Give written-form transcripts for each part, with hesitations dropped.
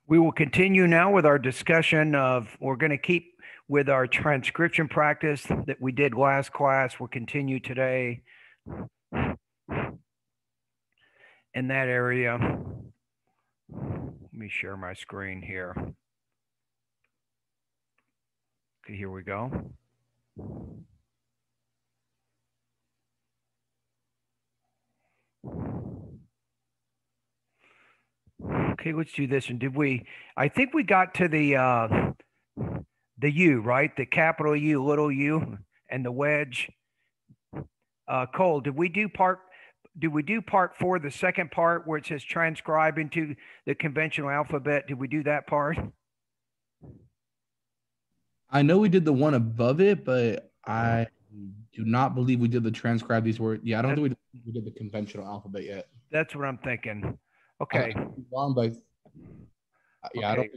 We will continue now with our discussion we're going to keep with our transcription practice that we did last class. We'll continue today in that area. Let me share my screen here. Okay, here we go. Okay, let's do this. And I think we got to the U, right? The capital U, little u, and the wedge. Cole, did we do part 4, the second part where it says transcribe into the conventional alphabet? Did we do that part? I know we did the one above it, but I do not believe we did the transcribe these words. Yeah, I don't think we did the conventional alphabet yet. That's what I'm thinking. Okay. Wrong, but yeah, okay.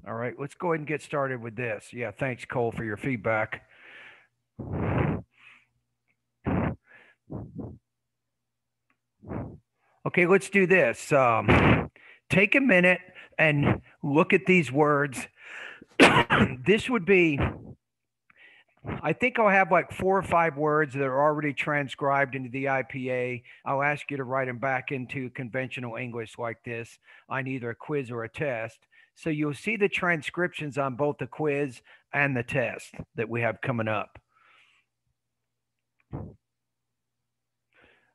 All right, let's go ahead and get started with this. Yeah, thanks, Cole, for your feedback. Okay, let's do this. Take a minute and look at these words. This would be, I think I'll have like 4 or 5 words that are already transcribed into the IPA. I'll ask you to write them back into conventional English like this on either a quiz or a test. So you'll see the transcriptions on both the quiz and the test that we have coming up.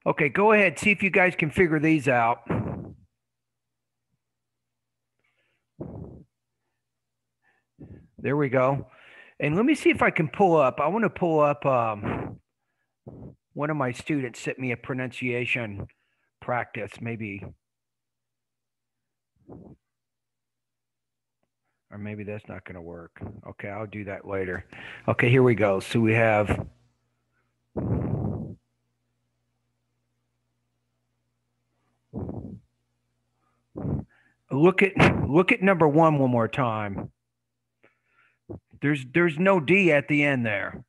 Okay, go ahead. See if you guys can figure these out. There we go. And let me see if I can pull up. I want to pull up one of my students sent me a pronunciation practice, maybe. Or maybe that's not going to work. Okay, I'll do that later. Okay, here we go. So we have look at number 1 one more time. There's no D at the end there.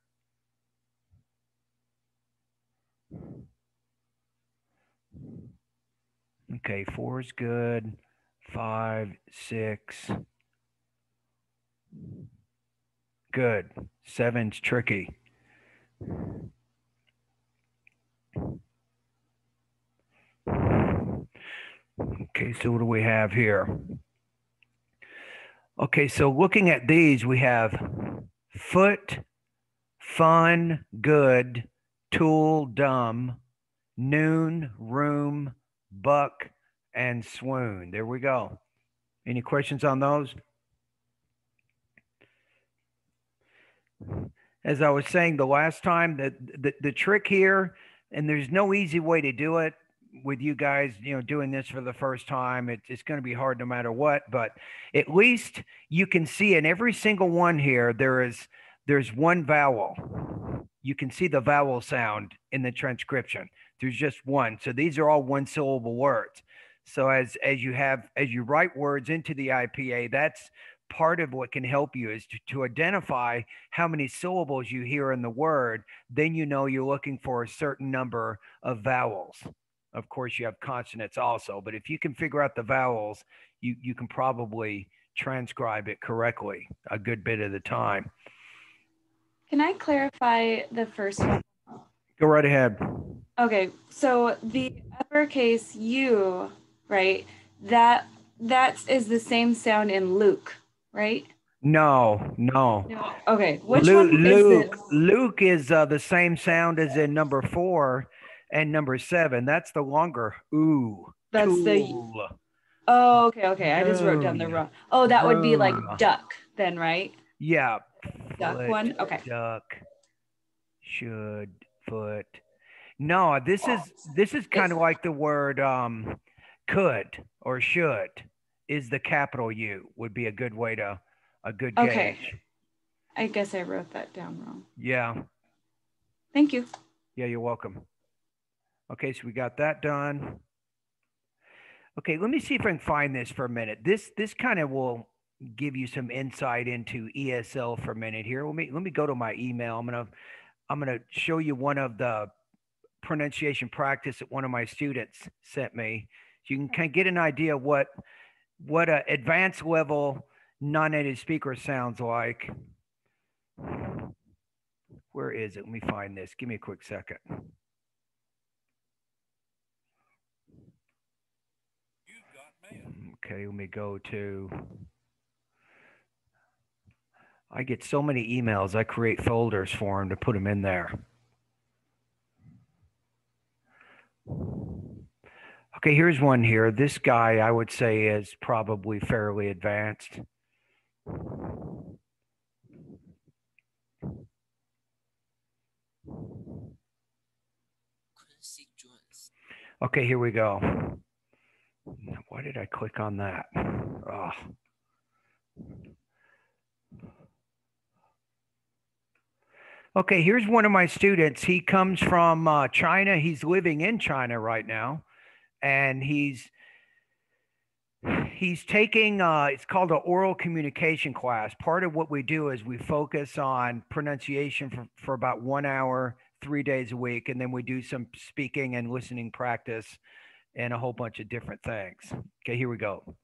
Okay, 4 is good. 5, 6. Good. 7's tricky. Okay, so what do we have here? Okay, so looking at these, we have foot, fun, good, tool, dumb, noon, room, buck, and swoon. There we go. Any questions on those? As I was saying the last time, the trick here, and there's no easy way to do it with you guys, doing this for the first time, it's going to be hard no matter what, but at least you can see in every single one here, there's one vowel. You can see the vowel sound in the transcription. There's just one. So these are all 1-syllable words. So as you write words into the IPA, that's part of what can help you is to identify how many syllables you hear in the word. Then you're looking for a certain number of vowels. Of course, you have consonants also, but if you can figure out the vowels, you can probably transcribe it correctly a good bit of the time. Can I clarify the first one? Go right ahead. Okay, so the uppercase U, right? That is the same sound in Luke, right? No. Okay, which one is it? Luke is the same sound as in number 4 and number 7. That's the longer ooh. That's tool. Oh, okay. I just wrote down the wrong. Oh, that would be like duck then, right? Yeah. Duck Foot, one. Okay. Duck. Should. Foot. No, this is kind of like the word could or should is the capital U would be a good way to gauge. I guess I wrote that down wrong. Yeah. Thank you. Yeah, you're welcome. Okay, so we got that done. Okay, let me see if I can find this for a minute. This kind of will give you some insight into ESL for a minute here. Let me go to my email. I'm gonna show you one of the pronunciation practice that one of my students sent me. So you can kind of get an idea of what what a advanced level non-native speaker sounds like. Where is it? Let me find this. Give me a quick second. Okay, let me go to. I get so many emails. I create folders for them to put them in there. Okay, here's one here. This guy, I would say, is probably fairly advanced. Okay, here we go. Why did I click on that? Oh. Okay, here's one of my students. He comes from China. He's living in China right now, and he's taking it's called an oral communication class. Part of what we do is we focus on pronunciation for about 1 hour, 3 days a week, and then we do some speaking and listening practice and a whole bunch of different things. Okay, here we go.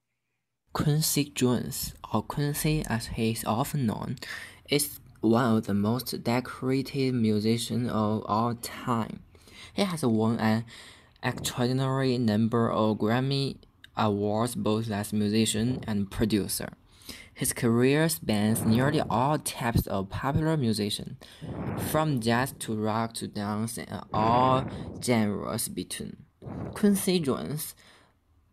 Quincy Jones, or Quincy as he is often known, is one of the most decorated musicians of all time. He has won an extraordinary number of Grammy Awards both as musician and producer. His career spans nearly all types of popular music, from jazz to rock to dance and all genres between. Quincy Jones'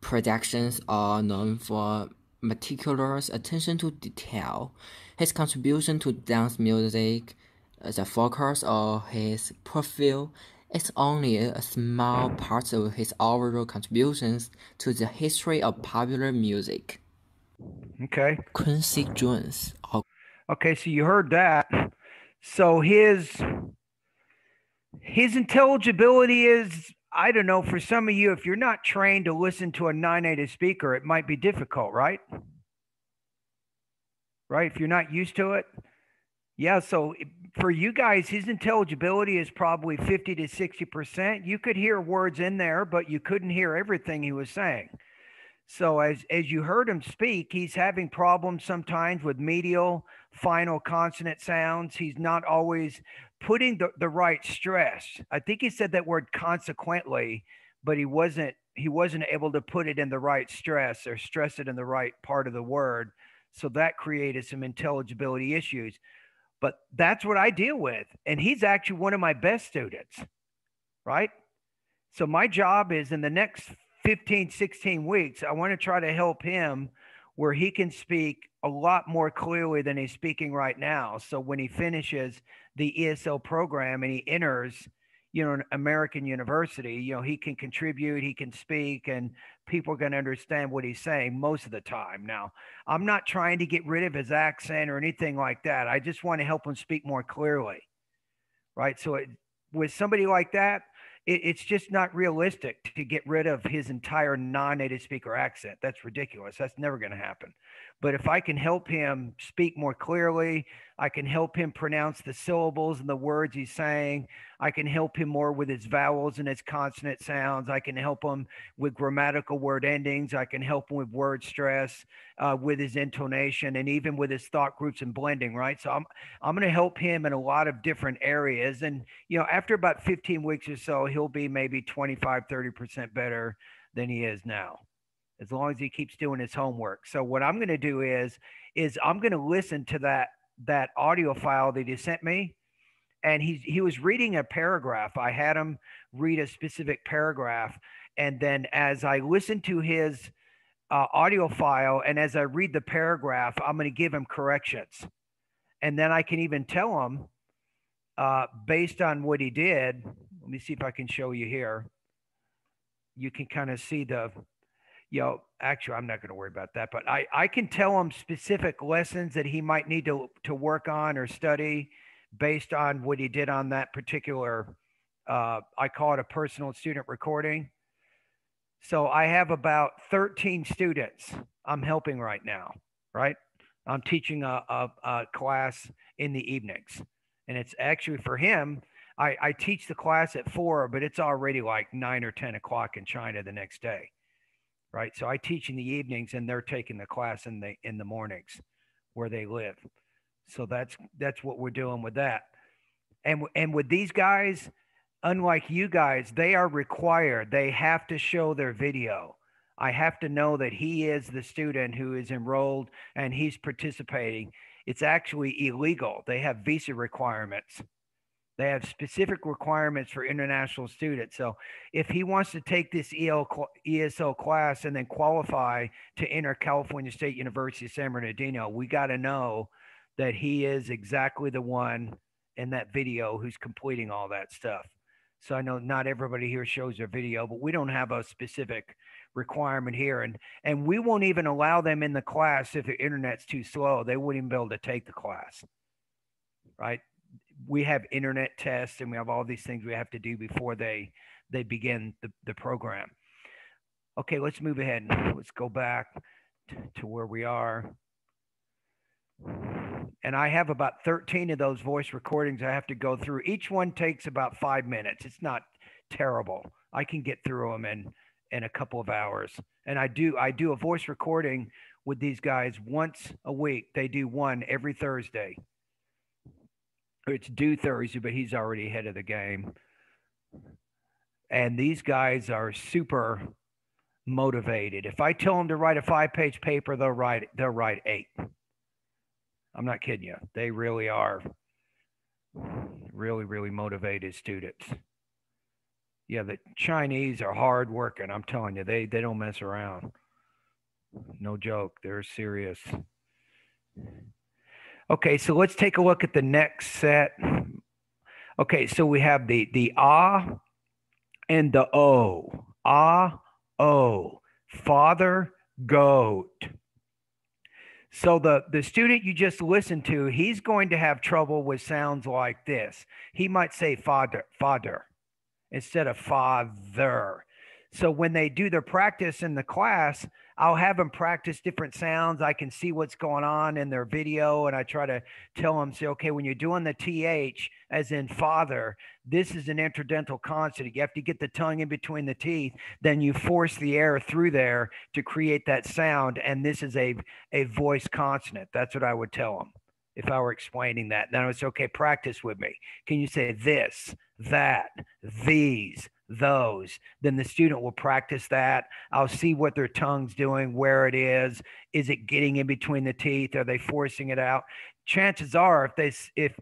productions are known for meticulous attention to detail. His contribution to dance music, the focus of his profile, is only a small part of his overall contributions to the history of popular music. Okay. Quincy Jones. Okay, so you heard that. So his intelligibility is, I don't know, for some of you, if you're not trained to listen to a non-native speaker, it might be difficult, right? Right? If you're not used to it. Yeah, so for you guys, his intelligibility is probably 50 to 60%. You could hear words in there, but you couldn't hear everything he was saying. So as you heard him speak, he's having problems sometimes with medial, final consonant sounds. He's not always putting the right stress. I think he said that word consequently, but he wasn't able to put it in the right stress or stress it in the right part of the word. So that created some intelligibility issues. But that's what I deal with. And he's actually one of my best students, right? So my job is in the next 15, 16 weeks, I want to try to help him where he can speak a lot more clearly than he's speaking right now. So when he finishes the ESL program and he enters, an American university, he can contribute, he can speak, and people are going to understand what he's saying most of the time. Now, I'm not trying to get rid of his accent or anything like that. I just want to help him speak more clearly, right? So with somebody like that, it's just not realistic to get rid of his entire non-native speaker accent. That's ridiculous. That's never going to happen. But if I can help him speak more clearly, I can help him pronounce the syllables and the words he's saying. I can help him more with his vowels and his consonant sounds. I can help him with grammatical word endings. I can help him with word stress, with his intonation, and even with his thought groups and blending, right? So I'm going to help him in a lot of different areas. And, after about 15 weeks or so, he'll be maybe 25, 30% better than he is now, as long as he keeps doing his homework. So what I'm going to do is I'm going to listen to that audio file that he sent me. And he was reading a paragraph. I had him read a specific paragraph. And then as I listen to his audio file and as I read the paragraph, I'm going to give him corrections. And then I can even tell him, based on what he did, let me see if I can show you here. You can kind of see actually, I'm not going to worry about that, but I can tell him specific lessons that he might need to work on or study based on what he did on that particular, I call it a personal student recording. So I have about 13 students I'm helping right now, right? I'm teaching a class in the evenings. And it's actually for him, I teach the class at 4, but it's already like 9 or 10 o'clock in China the next day. right? So I teach in the evenings and they're taking the class in the mornings where they live. So that's what we're doing with that. And with these guys, unlike you guys, they are required. They have to show their video. I have to know that he is the student who is enrolled and he's participating. It's actually illegal. They have visa requirements. They have specific requirements for international students. So if he wants to take this ESL class and then qualify to enter California State University San Bernardino, we got to know that he is exactly the one in that video who's completing all that stuff. So I know not everybody here shows their video, but we don't have a specific requirement here. And we won't even allow them in the class if the internet's too slow. They wouldn't even be able to take the class, right? We have internet tests and we have all these things we have to do before they begin the program. Okay, let's move ahead. Let's go back to where we are. And I have about 13 of those voice recordings I have to go through. Each one takes about 5 minutes. It's not terrible. I can get through them in a couple of hours. And I do a voice recording with these guys once a week. They do one every Thursday. It's due Thursday, but he's already ahead of the game. And these guys are super motivated. If I tell them to write a 5-page paper, they'll write 8. I'm not kidding you. They really are really, really motivated students. Yeah, the Chinese are hard working. I'm telling you, they don't mess around. No joke. They're serious. Okay, so let's take a look at the next set. Okay, so we have the ah and the o. Ah, o. Father, goat. So the student you just listened to, he's going to have trouble with sounds like this. He might say father instead of father. So when they do their practice in the class, I'll have them practice different sounds. I can see what's going on in their video, and I try to tell them, say, okay, when you're doing the TH, as in father, this is an interdental consonant. You have to get the tongue in between the teeth. Then you force the air through there to create that sound, and this is a voice consonant. That's what I would tell them if I were explaining that. Then I would say, okay, practice with me. Can you say this, that, these, those? Then the student will practice that. I'll see what their tongue's doing, where it is. Is it getting in between the teeth? Are they forcing it out? Chances are, if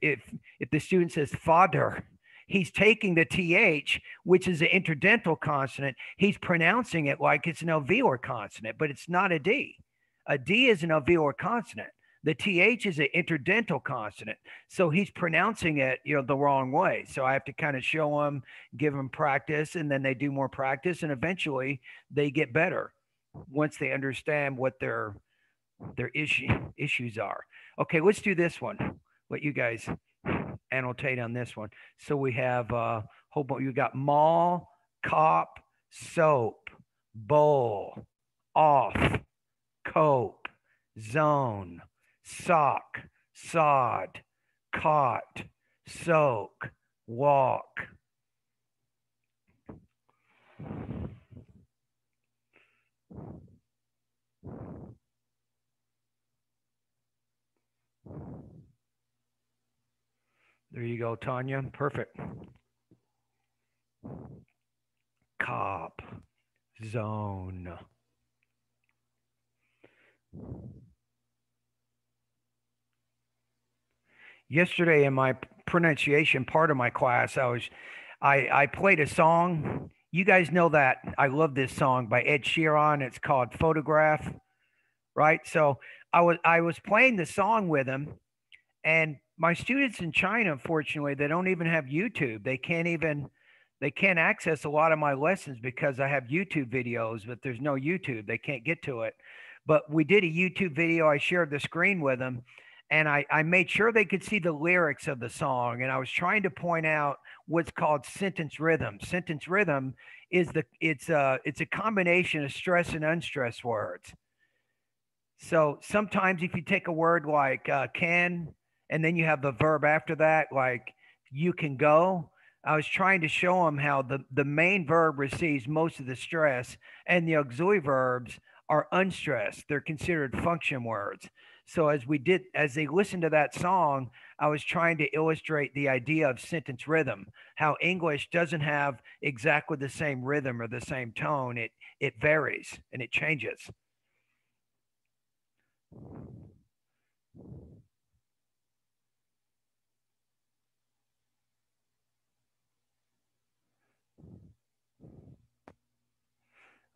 the student says father, he's taking the TH, which is an interdental consonant. He's pronouncing it like it's an alveolar consonant, but it's not a D. A D is an alveolar consonant. The TH is an interdental consonant. So he's pronouncing it, the wrong way. So I have to kind of show them, give them practice, and then they do more practice, and eventually they get better once they understand what their issues are. Okay, let's do this one. Let you guys annotate on this one. So we have whole bunch. You got mall, cop, soap, bowl, off, cope, zone, sock, sod, caught, soak, walk. There you go, Tanya. Perfect. Cop, zone. Yesterday in my pronunciation part of my class, I played a song. You guys know that I love this song by Ed Sheeran. It's called Photograph, right? So I was playing the song with him, and my students in China, unfortunately, they don't even have YouTube. They can't access a lot of my lessons because I have YouTube videos, but there's no YouTube. They can't get to it. But we did a YouTube video. I shared the screen with them, and I made sure they could see the lyrics of the song. And I was trying to point out what's called sentence rhythm. Sentence rhythm is it's a combination of stress and unstressed words. So sometimes if you take a word like can, and then you have the verb after that, like you can go, I was trying to show them how the main verb receives most of the stress and the auxiliary verbs are unstressed. They're considered function words. So as they listened to that song, I was trying to illustrate the idea of sentence rhythm, how English doesn't have exactly the same rhythm or the same tone. It varies and it changes.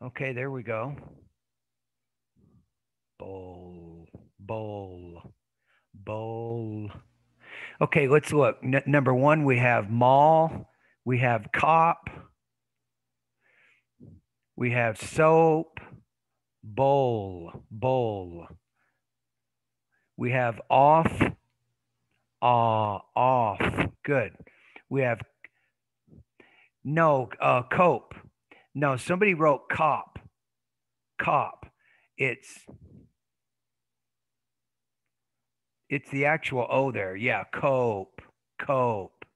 Okay, there we go. Bowl, bowl, bowl. Okay, let's look. Number one, we have mall, we have cop, we have soap, bowl, bowl. We have off, off. Good. We have no, cope. No, somebody wrote cop, cop. It's the actual O there. Yeah, cope, cope.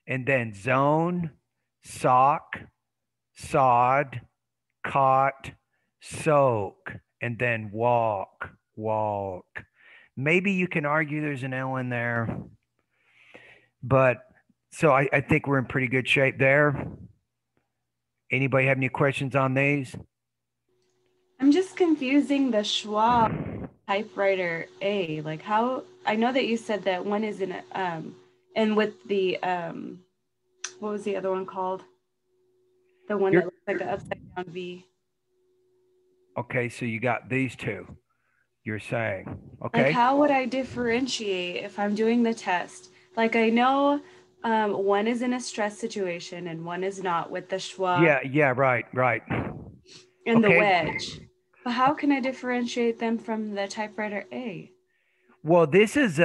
And then zone, sock, sod, caught, soak, and then walk, walk. Maybe you can argue there's an L in there, but so I think we're in pretty good shape there. Anybody have any questions on these? I'm just confusing the schwa typewriter A. Like how, I know that you said that one is in a, and with the, what was the other one called? The one that looks like an upside down V. Okay, so you got these two, you're saying. Okay. Like how would I differentiate if I'm doing the test? Like I know one is in a stress situation and one is not with the schwa. Yeah, right. And the wedge. But how can I differentiate them from the typewriter A? Well, this is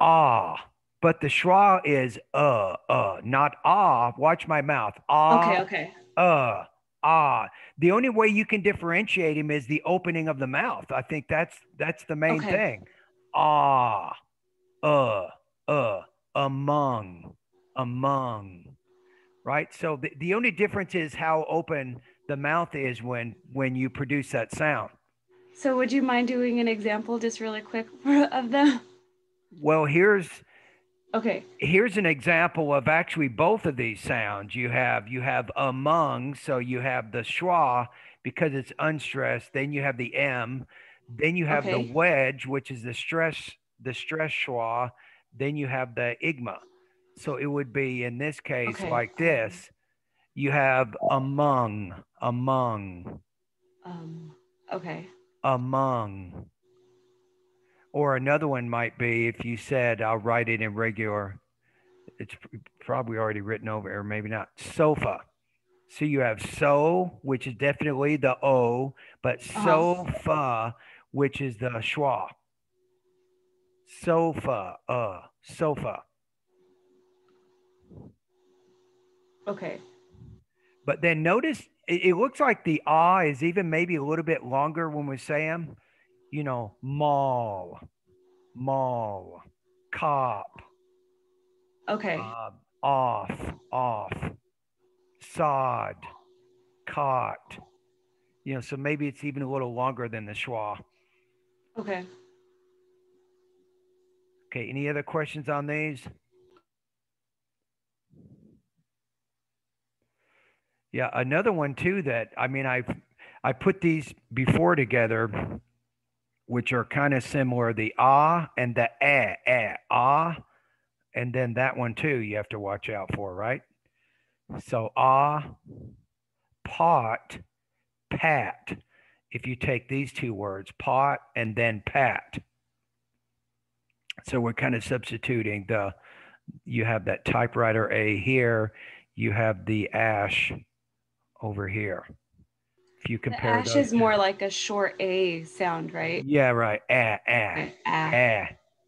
ah, but the schwa is not ah. Watch my mouth. Ah. Okay. Ah. The only way you can differentiate him is the opening of the mouth. I think that's the main thing. Ah. Among. Right? So the only difference is how open the mouth is when you produce that sound. So would you mind doing an example just really quick of them? Well, here's Here's an example of actually both of these sounds. You have among, so you have the schwa because it's unstressed, then you have the M, then you have the wedge, which is the stress schwa, then you have the igma. So it would be in this case like this. You have among. Among. Or another one might be if you said, I'll write it in regular, it's probably already written over, or maybe not, sofa. So you have so, which is definitely the O, but sofa, which is the schwa. Sofa, sofa. Okay. But then notice, it looks like the ah is even maybe a little bit longer when we say them. You know, mall, cop. Okay. Off, sod, caught. You know, so maybe it's even a little longer than the schwa. Okay. Okay, any other questions on these? Yeah, another one too that, I mean, I put these before together, which are kind of similar, the ah and the ah, and then that one too you have to watch out for, right? So ah, pot, pat. If you take these two words, pot and then pat. So we're kind of substituting you have that typewriter A here, you have the ash over here. If you compare the ash is more like a short A sound, right? Yeah, right.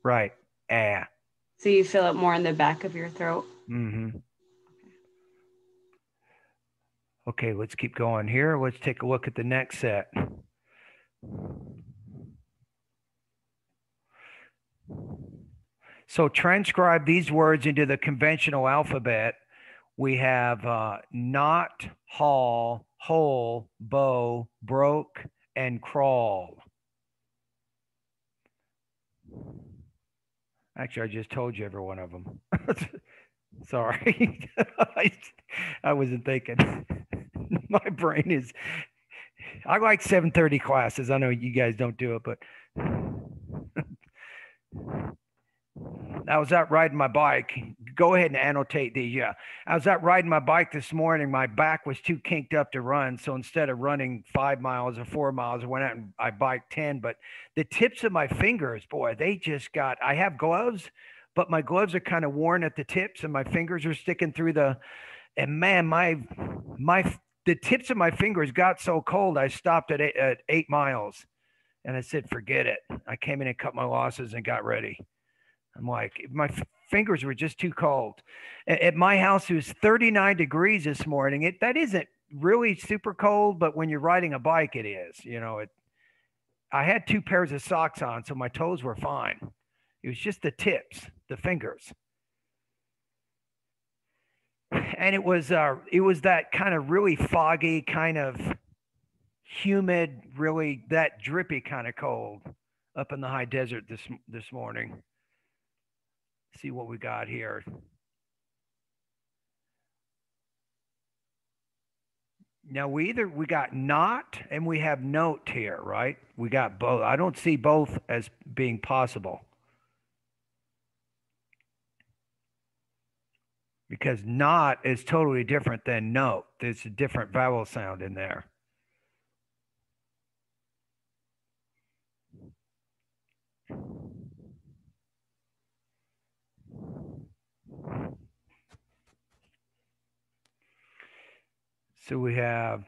Right. So you feel it more in the back of your throat. Mm-hmm. Okay, let's keep going here. Let's take a look at the next set. So transcribe these words into the conventional alphabet We have not, haul, hole, bow, broke, and crawl. Actually, I just told you every one of them. Sorry. I wasn't thinking. My brain is, I like 7:30 classes. I know you guys don't do it, but I was out riding my bike. Go ahead and annotate these. Yeah. I was out riding my bike this morning. My back was too kinked up to run. So instead of running 5 miles or 4 miles, I went out and I biked 10. But the tips of my fingers, boy, they just got, I have gloves, but my gloves are kind of worn at the tips and my fingers are sticking through the, and man, the tips of my fingers got so cold, I stopped at 8 miles and I said, forget it. I came in and cut my losses and got ready. I'm like, my fingers were just too cold. At my house, it was 39 degrees this morning. That isn't really super cold, but when you're riding a bike, it is. You know, I had 2 pairs of socks on, so my toes were fine. It was just the tips, the fingers. And it was that kind of really foggy, kind of humid, really that drippy kind of cold up in the high desert this morning. See what we got here. Now we got not and we have note here, right? We got both. I don't see both as being possible. Because not is totally different than note. There's a different vowel sound in there. So we have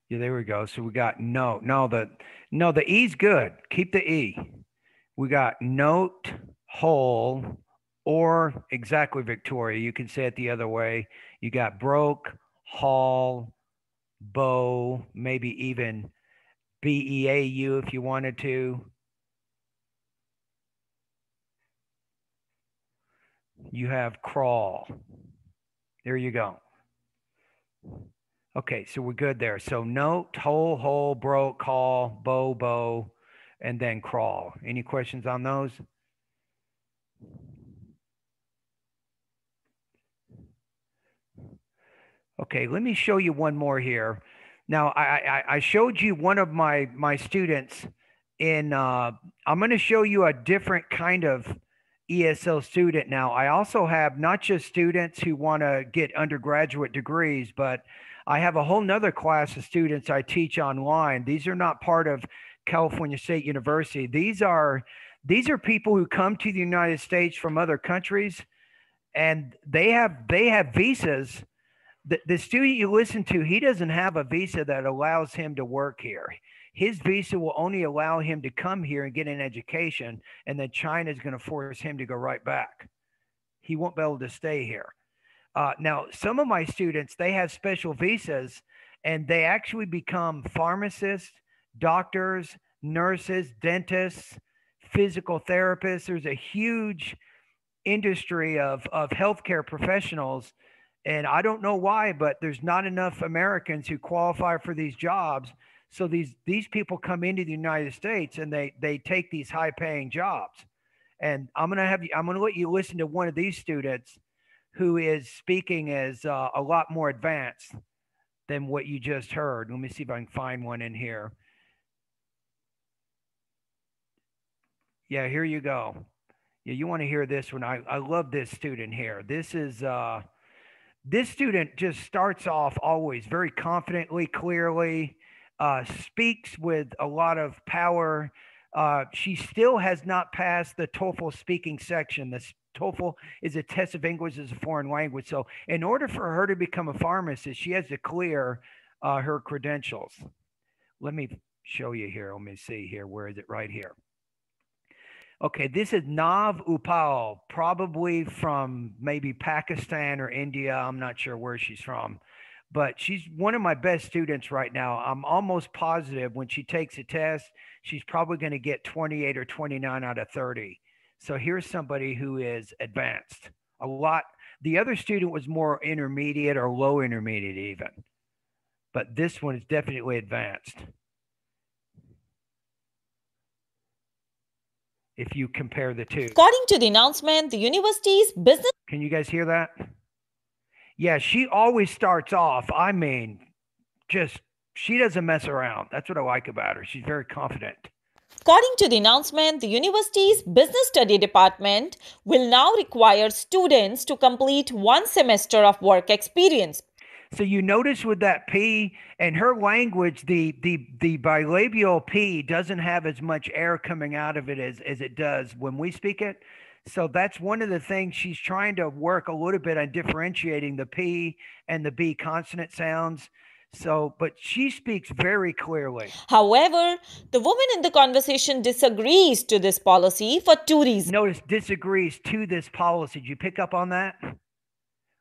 yeah, there we go. So we got no. No, the E's good. Keep the E. We got note, whole, or exactly, Victoria. You can say it the other way. You got broke, haul, bow, maybe even BEAU if you wanted to. You have crawl. There you go. Okay, so we're good there. So note, hole, broke, haul, bow, and then crawl. Any questions on those? Okay, let me show you one more here. Now, I showed you one of my students in, I'm going to show you a different kind of ESL student now. I also have not just students who want to get undergraduate degrees, but I have a whole nother class of students I teach online. These are not part of California State University. These are people who come to the United States from other countries, and they have visas. The student you listen to, he doesn't have a visa that allows him to work here. His visa will only allow him to come here and get an education, and then China is going to force him to go right back. He won't be able to stay here. Now, some of my students, they have special visas, and they actually become pharmacists, doctors, nurses, dentists, physical therapists. There's a huge industry of healthcare professionals. And I don't know why, but there's not enough Americans who qualify for these jobs. So these people come into the United States and they take these high paying jobs. And I'm gonna let you listen to one of these students who is speaking as a lot more advanced than what you just heard. Let me see if I can find one in here. Yeah, here you go. Yeah, you want to hear this one. I love this student here. This student just starts off always very confidently, clearly, speaks with a lot of power. She still has not passed the TOEFL speaking section. The TOEFL is a test of English as a foreign language. So in order for her to become a pharmacist, she has to clear her credentials. Let me show you here. Let me see here. Where is it? Right here. Okay, this is Nav Upal, probably from maybe Pakistan or India. I'm not sure where she's from. but she's one of my best students right now. I'm almost positive when she takes a test, she's probably going to get 28 or 29 out of 30. So here's somebody who is advanced a lot. The other student was more intermediate or low intermediate even, but this one is definitely advanced. If you compare the two. According to the announcement, the university's business... Can you guys hear that? Yeah, she always starts off, I mean, just, she doesn't mess around. That's what I like about her. She's very confident. According to the announcement, the university's business study department will now require students to complete 1 semester of work experience. So you notice with that P and her language, the bilabial P doesn't have as much air coming out of it as it does when we speak it. So that's one of the things she's trying to work a little bit on differentiating the P and the B consonant sounds. So, but she speaks very clearly. However, the woman in the conversation disagrees to this policy for 2 reasons. Notice disagrees to this policy. Did you pick up on that?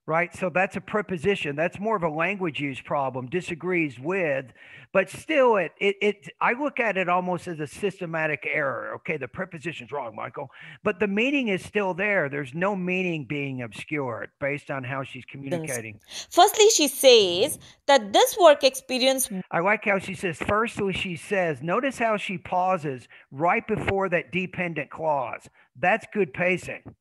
Right? So that's a preposition. That's more of a language use problem, disagrees with, but still I look at it almost as a systematic error. Okay, the preposition's wrong, Michael, but the meaning is still there. There's no meaning being obscured based on how she's communicating. Firstly, she says that this work experience... I like how she says, firstly, she says, notice how she pauses right before that dependent clause. That's good pacing.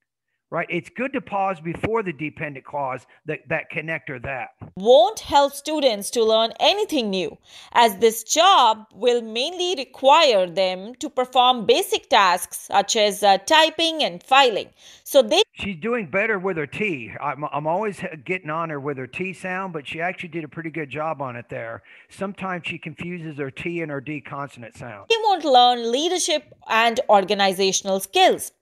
Right? It's good to pause before the dependent clause, that connector, that. Won't help students to learn anything new, as this job will mainly require them to perform basic tasks such as typing and filing. So she's doing better with her T. I'm always getting on her with her T sound, but she actually did a pretty good job on it there. Sometimes she confuses her T and her D consonant sound. They won't learn leadership and organizational skills.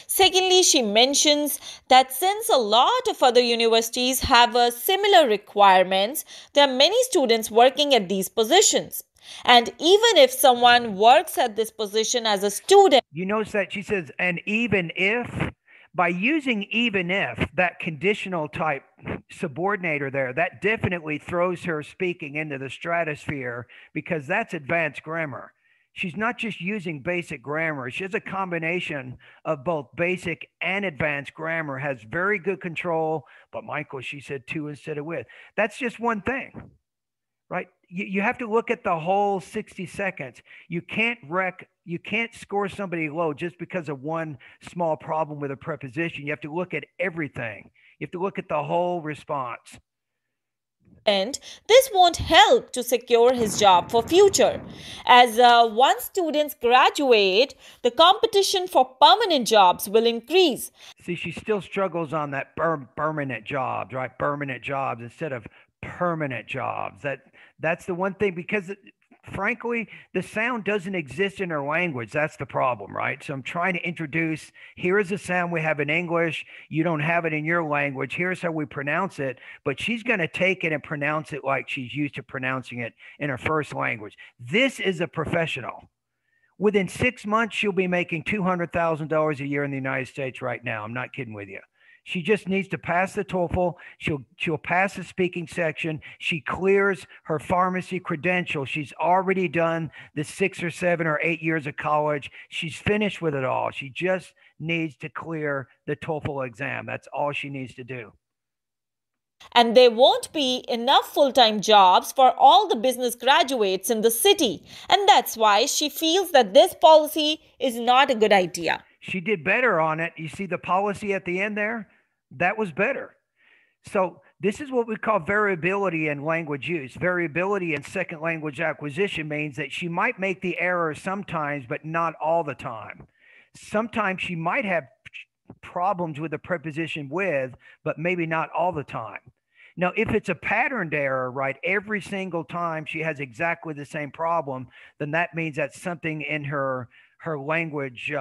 Secondly, she mentions that since a lot of other universities have similar requirements, there are many students working at these positions. And even if someone works at this position as a student... You notice that she says, and even if, by using even if, that conditional type subordinator there, that definitely throws her speaking into the stratosphere because that's advanced grammar. She's not just using basic grammar. She has a combination of both basic and advanced grammar, has very good control. But Michael, she said to instead of with. That's just one thing, right? You have to look at the whole 60 seconds. You can't score somebody low just because of one small problem with a preposition. You have to look at everything. You have to look at the whole response. And this won't help to secure his job for future. As once students graduate, the competition for permanent jobs will increase. See, she still struggles on that permanent jobs, right? Permanent jobs instead of permanent jobs. That's the one thing, because frankly, the sound doesn't exist in her language. That's the problem, right? So I'm trying to introduce, here is a sound we have in English. You don't have it in your language. Here's how we pronounce it. But she's going to take it and pronounce it like she's used to pronouncing it in her first language. This is a professional. Within 6 months, she'll be making $200,000 a year in the United States right now. I'm not kidding with you. She just needs to pass the TOEFL. She'll pass the speaking section. She clears her pharmacy credential. She's already done the 6 or 7 or 8 years of college. She's finished with it all. She just needs to clear the TOEFL exam. That's all she needs to do. And there won't be enough full-time jobs for all the business graduates in the city. And that's why she feels that this policy is not a good idea. She did better on it. You see the policy at the end there? That was better. So this is what we call variability in language use. Variability in second language acquisition means that she might make the error sometimes, but not all the time. Sometimes she might have problems with the preposition with, but maybe not all the time. Now, if it's a patterned error, right, every single time she has exactly the same problem, then that means that's something in her language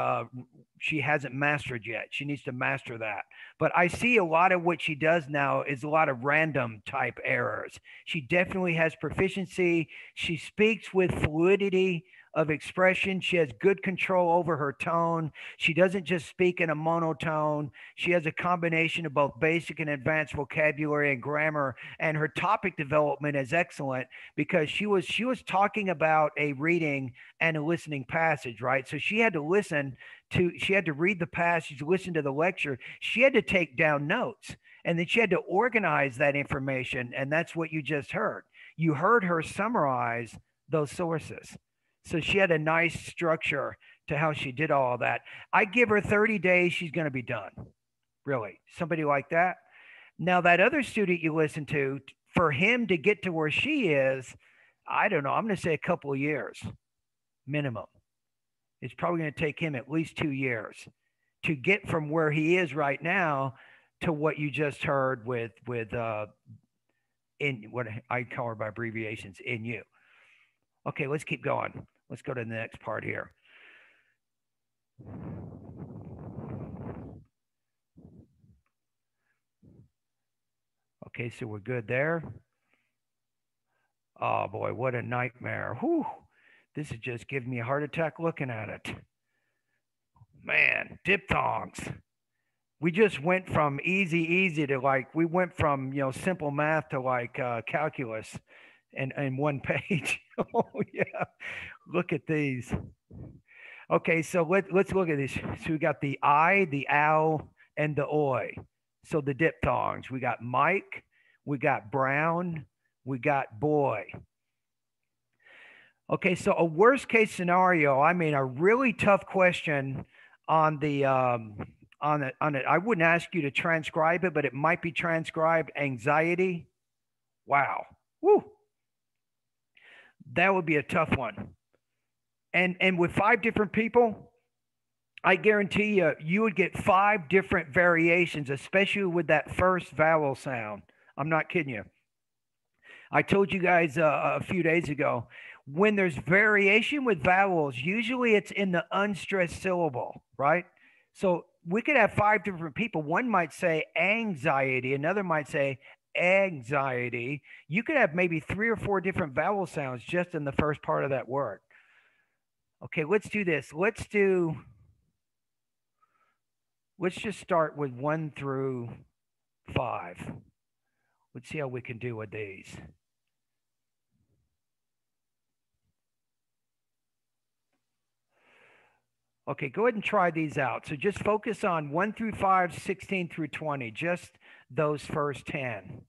she hasn't mastered yet. She needs to master that. But I see a lot of what she does now is a lot of random type errors. She definitely has proficiency. She speaks with fluidity of expression. She has good control over her tone. She doesn't just speak in a monotone. She has a combination of both basic and advanced vocabulary and grammar. And her topic development is excellent because she was talking about a reading and a listening passage, right? So she had to she had to read the passage, listen to the lecture. She had to take down notes, and then she had to organize that information. And that's what you just heard. You heard her summarize those sources. So she had a nice structure to how she did all of that. I give her 30 days, she's going to be done. Really, somebody like that. Now, that other student you listen to, for him to get to where she is, I don't know, I'm going to say a couple of years minimum. It's probably going to take him at least 2 years to get from where he is right now to what you just heard with in what I call her by abbreviations, in you. Okay, let's keep going. Let's go to the next part here. Okay, so we're good there. Oh boy, what a nightmare. Whew. This is just giving me a heart attack looking at it. Man, diphthongs. We just went from easy to like, we went from, simple math to like calculus and one page. Oh yeah, look at these. Okay, so let's look at this. So we got the I, the ow, and the oi. So the diphthongs. We got Mike, we got Brown, we got boy. Okay, so a worst case scenario, I mean a really tough question on the on it. I wouldn't ask you to transcribe it, but it might be transcribed. Anxiety. Wow. Woo. That would be a tough one. And with 5 different people, I guarantee you, you would get 5 different variations, especially with that first vowel sound. I'm not kidding you. I told you guys a few days ago, when there's variation with vowels, usually it's in the unstressed syllable, right? So we could have 5 different people. One might say anxiety, another might say anxiety. You could have maybe 3 or 4 different vowel sounds just in the first part of that word. Okay, let's do this. Let's just start with 1 through 5. Let's see how we can do with these. Okay, go ahead and try these out. So just focus on 1 through 5, 16 through 20, just those first 10.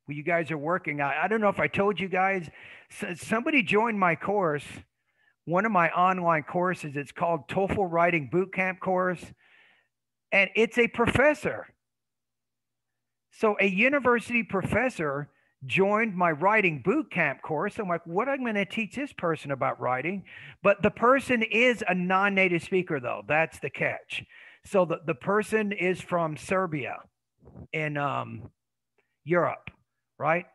Well, you guys are working. I don't know if I told you guys, somebody joined my course, one of my online courses. It's called TOEFL Writing Bootcamp course, and it's a professor. So a university professor joined my writing bootcamp course. I'm like, what am I going to teach this person about writing? But the person is a non-native speaker, though. That's the catch. So the person is from Serbia in Europe, right?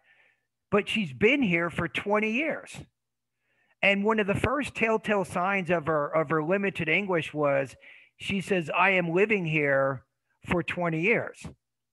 But she's been here for 20 years. And one of the first telltale signs of her limited English was she says, I am living here for 20 years.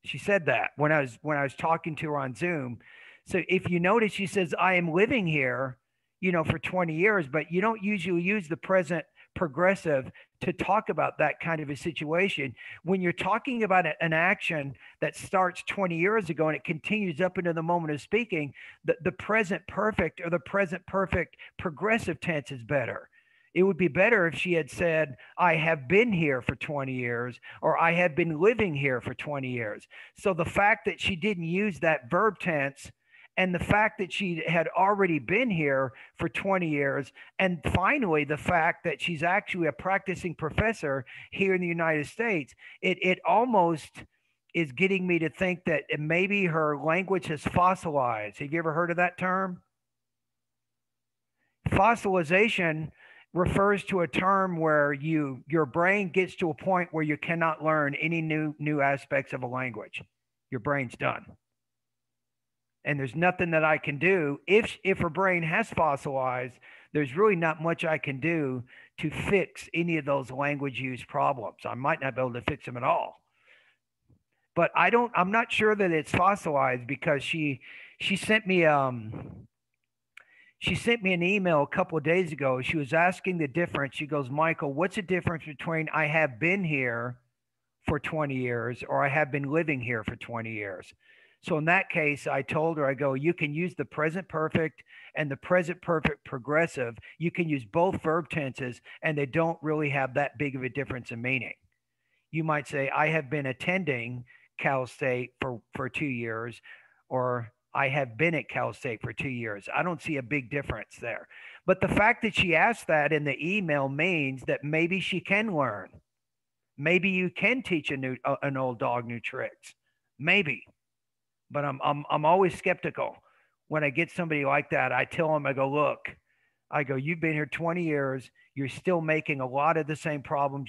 She said that when I was talking to her on Zoom. So if you notice, she says, I am living here, for 20 years, but you don't usually use the present progressive to talk about that kind of a situation. When you're talking about an action that starts 20 years ago and it continues up into the moment of speaking, the present perfect or the present perfect progressive tense is better. It would be better if she had said, I have been here for 20 years, or I have been living here for 20 years. So the fact that she didn't use that verb tense, and the fact that she had already been here for 20 years, and finally, the fact that she's actually a practicing professor here in the United States, it almost is getting me to think that maybe her language has fossilized. Have you ever heard of that term? Fossilization refers to a term where your brain gets to a point where you cannot learn any new aspects of a language. Your brain's done. And there's nothing that I can do. If her brain has fossilized, there's really not much I can do to fix any of those language use problems. I might not be able to fix them at all. But I'm not sure that it's fossilized because she she sent me an email a couple of days ago. She was asking the difference. She goes, Michael, what's the difference between I have been here for 20 years or I have been living here for 20 years? So in that case, I told her, I go, you can use the present perfect and the present perfect progressive. You can use both verb tenses and they don't really have that big of a difference in meaning. You might say, I have been attending Cal State for 2 years, or I have been at Cal State for 2 years. I don't see a big difference there. But the fact that she asked that in the email means that maybe she can learn. Maybe you can teach an old dog new tricks. Maybe. But I'm always skeptical when I get somebody like that. I tell them, I go, look, I go, you've been here 20 years. You're still making a lot of the same problems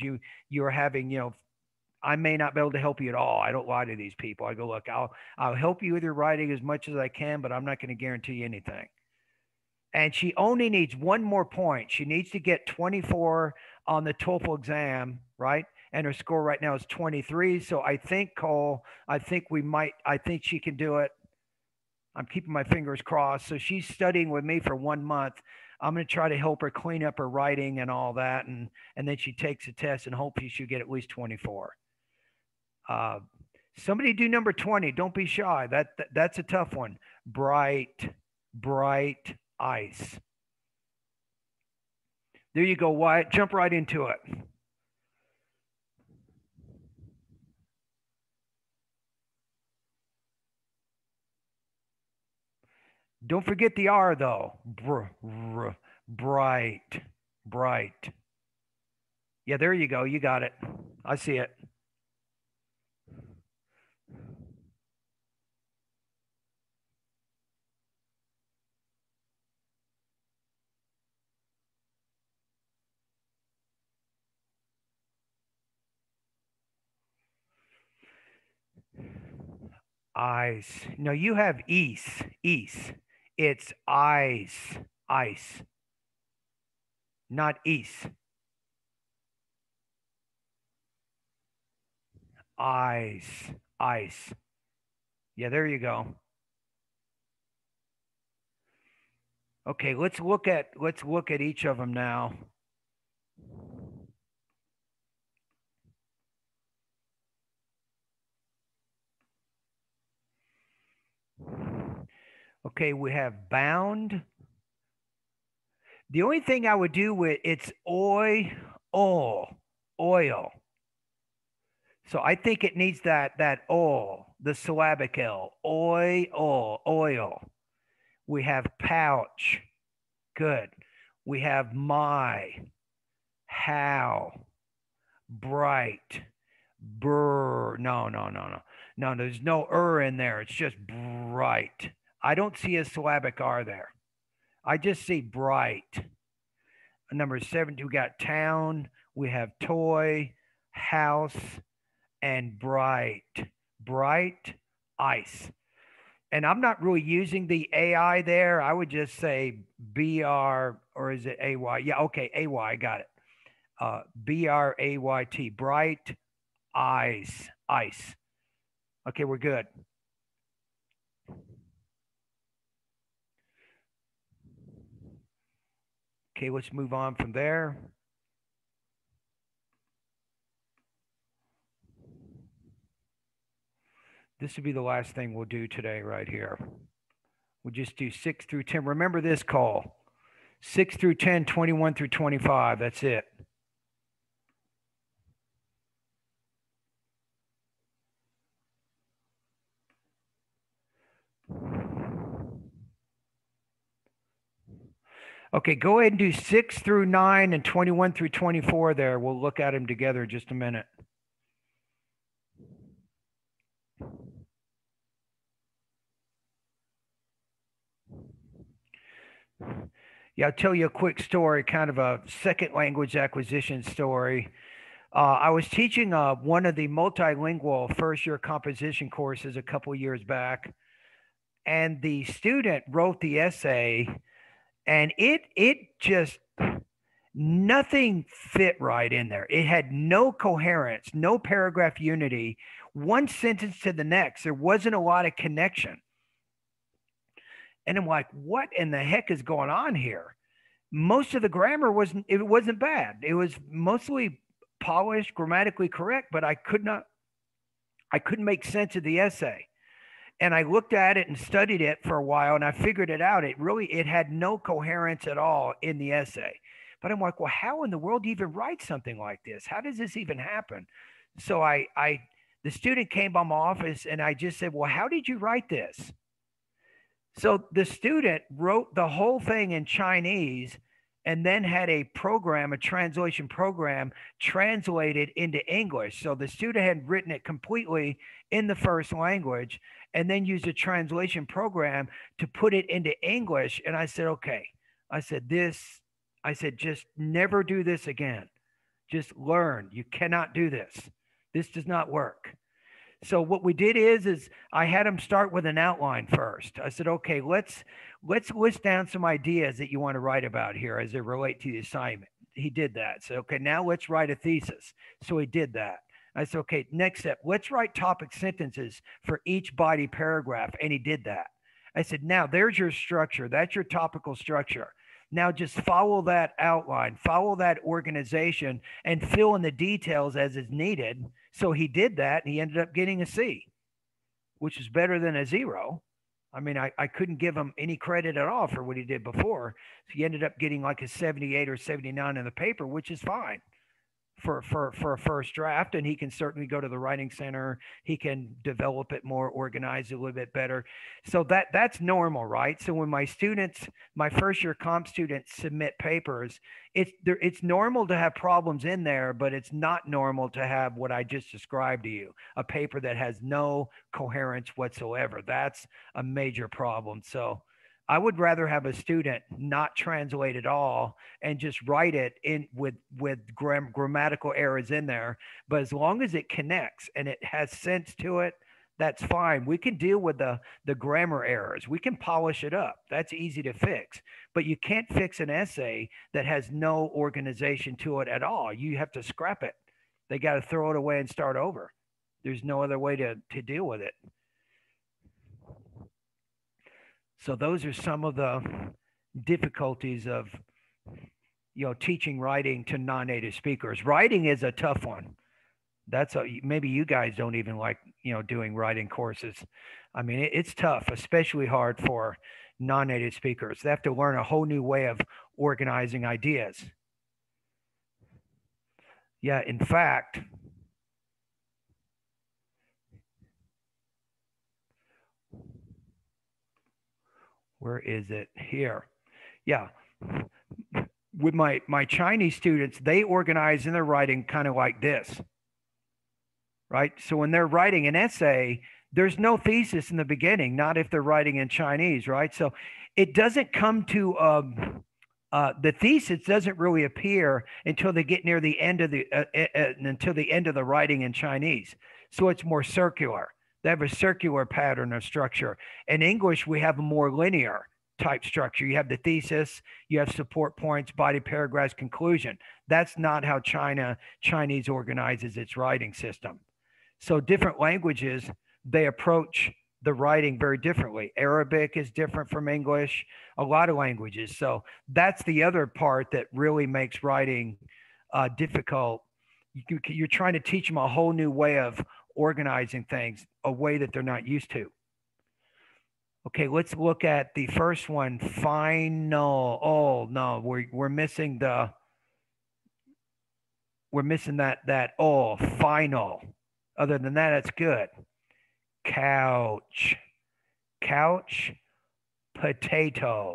you're having. I may not be able to help you at all. I don't lie to these people. I go, look, I'll help you with your writing as much as I can, but I'm not going to guarantee you anything. And she only needs one more point. She needs to get 24 on the TOEFL exam, right? And her score right now is 23. So I think, Cole, I think she can do it. I'm keeping my fingers crossed. So she's studying with me for 1 month. I'm going to try to help her clean up her writing and all that. And then she takes a test and hopefully she'll get at least 24. Somebody do number 20. Don't be shy. That's a tough one. Bright ice. There you go, Wyatt. Jump right into it. Don't forget the R though. Bright. Yeah, there you go. You got it. I see it. Ice. No, you have ease. It's ice. Not east. Ice. Yeah, there you go. Okay, let's look at each of them now. Okay, we have bound. The only thing I would do with it's oil. So I think it needs that oil, the syllabic L. Oil. We have pouch. Good. We have my, how, bright, brr. No, there's no in there. It's just bright. I don't see a syllabic R there. I just see bright. Number 7, we got town. We have toy, house, and bright. Bright, ice. And I'm not really using the AI there. I would just say BR, or is it AY? Yeah, okay, AY, got it. BRAYT, bright, ice. Okay, we're good. Okay, let's move on from there. This will be the last thing we'll do today right here. We'll just do 6 through 10. Remember this call. 6 through 10, 21 through 25. That's it. Okay, go ahead and do 6 through 9 and 21 through 24 there. We'll look at them together in just a minute. Yeah, I'll tell you a quick story, kind of a second language acquisition story. I was teaching one of the multilingual first-year composition courses a couple years back, and the student wrote the essay, and it just, nothing fit right in there. It had no coherence, no paragraph unity, one sentence to the next. There wasn't a lot of connection. And I'm like, what in the heck is going on here? Most of the grammar wasn't bad. It was mostly polished, grammatically correct, but I couldn't make sense of the essay. And I looked at it and studied it for a while, and I figured it out. It had no coherence at all in the essay. But I'm like, well, how in the world do you even write something like this? How does this even happen? So the student came by my office, and I just said, well, how did you write this? So the student wrote the whole thing in Chinese and then had a translation program translated into English. So the student had written it completely in the first language and then used a translation program to put it into English. And I said, okay. I said, just never do this again. Just learn. You cannot do this. This does not work. So what we did is I had him start with an outline first. I said, okay, let's list down some ideas that you want to write about here as they relate to the assignment. He did that. So, okay, now let's write a thesis. So he did that. I said, okay, next step, let's write topic sentences for each body paragraph. And he did that. I said, now there's your structure. That's your topical structure. Now just follow that outline, follow that organization, and fill in the details as is needed. So he did that, and he ended up getting a C, which is better than a 0. I mean, I couldn't give him any credit at all for what he did before. So he ended up getting like a 78 or 79 in the paper, which is fine for a first draft. And he can certainly go to the writing center. He can develop it more, organize it a little bit better. So that's normal, right? So when my first year comp students submit papers, it's normal to have problems in there, but it's not normal to have what I just described to you, a paper that has no coherence whatsoever. That's a major problem. So I would rather have a student not translate at all and just write it in with grammatical errors in there. But as long as it connects and it has sense to it, that's fine. We can deal with the grammar errors. We can polish it up. That's easy to fix. But you can't fix an essay that has no organization to it at all. You have to scrap it. They got to throw it away and start over. There's no other way to deal with it. So those are some of the difficulties of, teaching writing to non-native speakers. Writing is a tough one. Maybe you guys don't even like, doing writing courses. I mean, it's tough, especially hard for non-native speakers. They have to learn a whole new way of organizing ideas. Yeah, in fact, where is it? Here. Yeah. With my Chinese students, they organize in their writing kind of like this, right? So when they're writing an essay, there's no thesis in the beginning, not if they're writing in Chinese, right? So it doesn't come to the thesis doesn't really appear until they get near the end of the writing in Chinese. So it's more circular. They have a circular pattern of structure. In English, we have a more linear type structure. You have the thesis, you have support points, body paragraphs, conclusion. That's not how Chinese organizes its writing system. So different languages, they approach the writing very differently. Arabic is different from English, a lot of languages. So that's the other part that really makes writing difficult. You're trying to teach them a whole new way of organizing things, a way that they're not used to. Okay, let's look at the first one, final. Oh no, we're missing that final. Other than that, it's good. Couch, potato.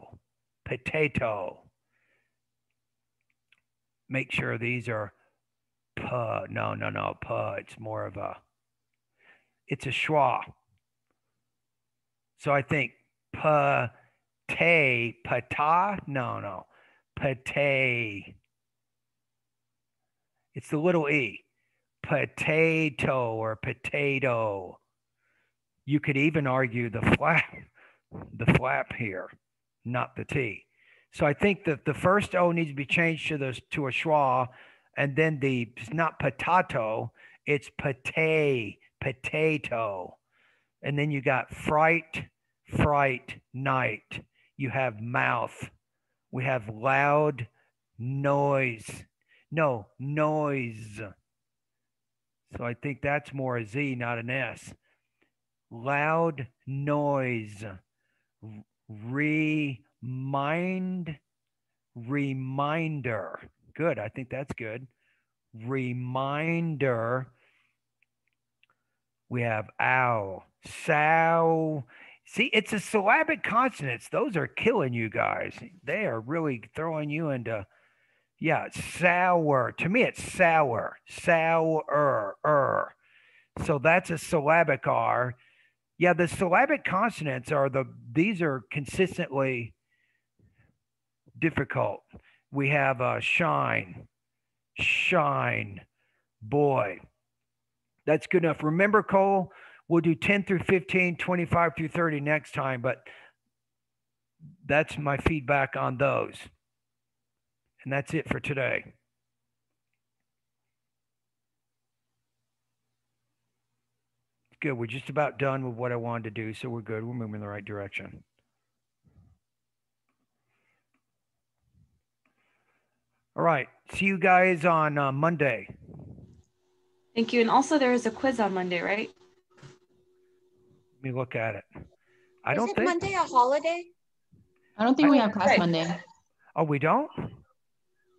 Make sure these are no, it's more of it's a schwa. So I think pate. It's the little e. Potato or potato. You could even argue the flap here, not the T. So I think that the first O needs to be changed to a schwa, and then it's not potato, it's potato. And then you got fright, fright, night. You have mouth. We have loud, noise. No, noise. So I think that's more a Z, not an S. Loud, noise. Reminder. Good. I think that's good. Reminder. We have ow, sow. See, it's a syllabic consonants. Those are killing you guys. They are really throwing you into, yeah, sour. To me, it's sour, sour. So that's a syllabic R. Yeah, the syllabic consonants these are consistently difficult. We have shine, boy. That's good enough. Remember, Cole, we'll do 10 through 15, 25 through 30 next time, but that's my feedback on those. And that's it for today. Good. We're just about done with what I wanted to do, so we're good. We're moving in the right direction. All right. See you guys on Monday. Thank you. And also there is a quiz on Monday, right? Let me look at it. I Is don't it think Monday a holiday? I don't think we have class Monday. Oh, we don't?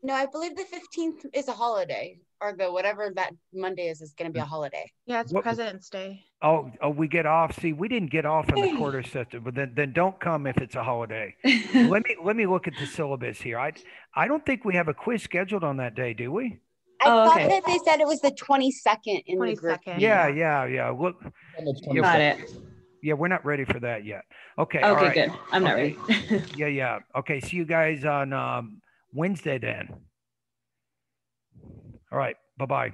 No, I believe the 15th is a holiday, or the whatever that Monday is going to be a holiday. Yeah, it's What- President's Day. Oh, we get off. See, we didn't get off on the quarter system, but then don't come if it's a holiday. Let me look at the syllabus here. I don't think we have a quiz scheduled on that day, do we? I thought okay. that they said it was the 22nd in the group. 22nd. Yeah. Look, Got it. yeah, we're not ready for that yet. Okay. All Okay, right. good. I'm not Okay. ready. Yeah. Okay. See you guys on Wednesday then. All right. Bye-bye.